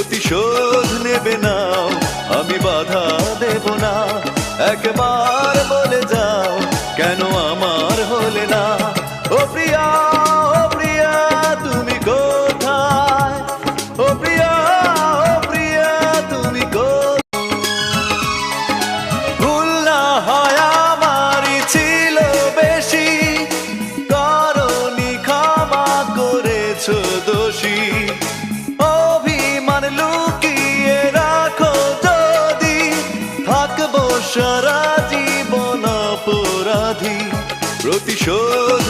প্রতিশোধ নেবে নাও, আমি বাধা দেব না। একবার বলে যাও কেন আমার হলে না। ও প্রিয়া, ও প্রিয়া তুমি কোথায়? ও প্রিয়া, ও প্রিয়া তুমি কোথায়? ভুল না হয় আমারই ছিল বেশি, কারণই ক্ষমা করেছো দোষী। অভিমান লুকিয়ে রাখো যদি, থাকবো সারা জীবন অপরাধী। প্রতিশোধ